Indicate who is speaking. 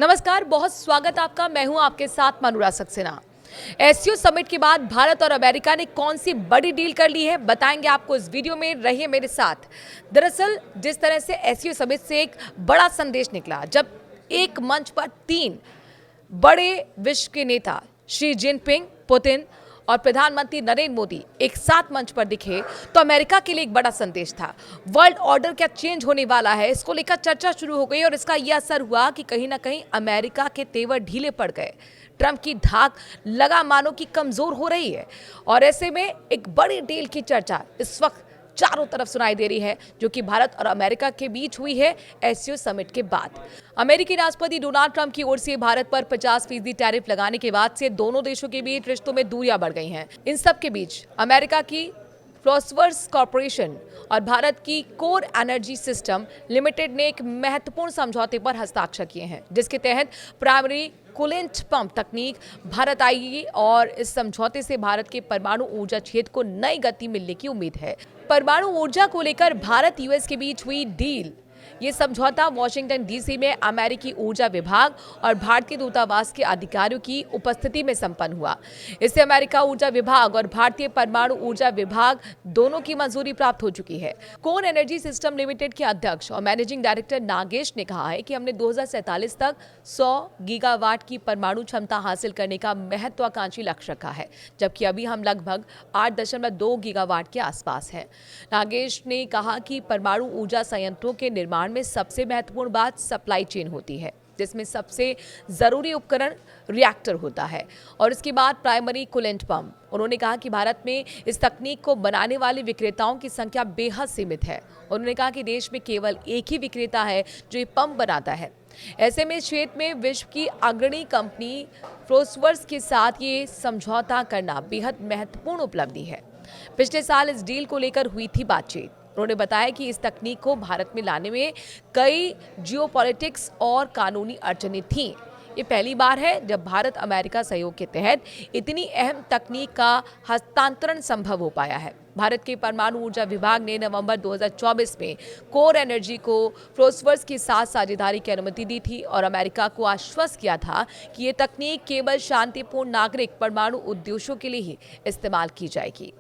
Speaker 1: नमस्कार, बहुत स्वागत आपका। मैं हूं आपके साथ मनुरा सक्सेना। एससीओ समिट के बाद भारत और अमेरिका ने कौन सी बड़ी डील कर ली है, बताएंगे आपको इस वीडियो में। रहिए मेरे साथ। दरअसल जिस तरह से एससीओ समिट से एक बड़ा संदेश निकला, जब एक मंच पर तीन बड़े विश्व के नेता शी जिनपिंग, पुतिन और प्रधानमंत्री नरेंद्र मोदी एक साथ मंच पर दिखे, तो अमेरिका के लिए एक बड़ा संदेश था। वर्ल्ड ऑर्डर क्या चेंज होने वाला है, इसको लेकर चर्चा शुरू हो गई और इसका यह असर हुआ कि कहीं ना कहीं अमेरिका के तेवर ढीले पड़ गए। ट्रंप की धाक लगा मानो कि कमजोर हो रही है और ऐसे में एक बड़ी डील की चर्चा इस वक्त चारों तरफ सुनाई दे रही है, जो कि भारत और अमेरिका के बीच हुई है एससीओ समिट के बाद। अमेरिकी राष्ट्रपति डोनाल्ड ट्रंप की ओर से भारत पर 50% टैरिफ लगाने के बाद से दोनों देशों के बीच रिश्तों में दूरियां बढ़ गई हैं। इन सब के बीच अमेरिका की फ्लोसवर्स कॉर्पोरेशन और भारत की कोर एनर्जी सिस्टम लिमिटेड ने एक महत्वपूर्ण समझौते पर हस्ताक्षर किए हैं, जिसके तहत प्राइमरी कूलेंट पंप तकनीक भारत आएगी और इस समझौते से भारत के परमाणु ऊर्जा क्षेत्र को नई गति मिलने की उम्मीद है। परमाणु ऊर्जा को लेकर भारत यूएस के बीच हुई डील। ये समझौता वॉशिंगटन डीसी में अमेरिकी ऊर्जा विभाग और भारतीय दूतावास के अधिकारियों की उपस्थिति में संपन्न हुआ। इससे अमेरिका ऊर्जा विभाग और भारतीय परमाणु ऊर्जा विभाग दोनों की मंजूरी प्राप्त हो चुकी है। कोर एनर्जी सिस्टम लिमिटेड के अध्यक्ष और मैनेजिंग डायरेक्टर नागेश ने कहा है कि हमने 2047 तक 100 गीगावाट की परमाणु क्षमता हासिल करने का महत्वाकांक्षी लक्ष्य रखा है, जबकि अभी हम लगभग 8.2 गीगावाट के आसपास हैं। नागेश ने कहा कि परमाणु ऊर्जा संयंत्रों के निर्माण में सबसे महत्वपूर्ण बात सप्लाई चेन होती है, जिसमें सबसे जरूरी उपकरण रिएक्टर होता है और इसके बाद प्राइमरी कूलेंट पंप। उन्होंने कहा कि भारत में इस तकनीक को बनाने वाले विक्रेताओं की संख्या बेहद सीमित है। उन्होंने कहा कि देश में केवल एक ही विक्रेता है जो ये पंप बनाता है। ऐसे में इस क्षेत्र में विश्व की अग्रणी कंपनी फ्लोसवर्स के साथ ये समझौता करना बेहद महत्वपूर्ण उपलब्धि है। पिछले साल इस डील को लेकर हुई थी बातचीत। उन्होंने बताया कि इस तकनीक को भारत में लाने में कई जियोपॉलिटिक्स और कानूनी अड़चनें थीं। ये पहली बार है जब भारत अमेरिका सहयोग के तहत इतनी अहम तकनीक का हस्तांतरण संभव हो पाया है। भारत के परमाणु ऊर्जा विभाग ने नवंबर 2024 में कोर एनर्जी को फ्लोसवर्स के साथ साझेदारी की अनुमति दी थी और अमेरिका को आश्वस्त किया था कि ये तकनीक केवल शांतिपूर्ण नागरिक परमाणु उद्देश्यों के लिए ही इस्तेमाल की जाएगी।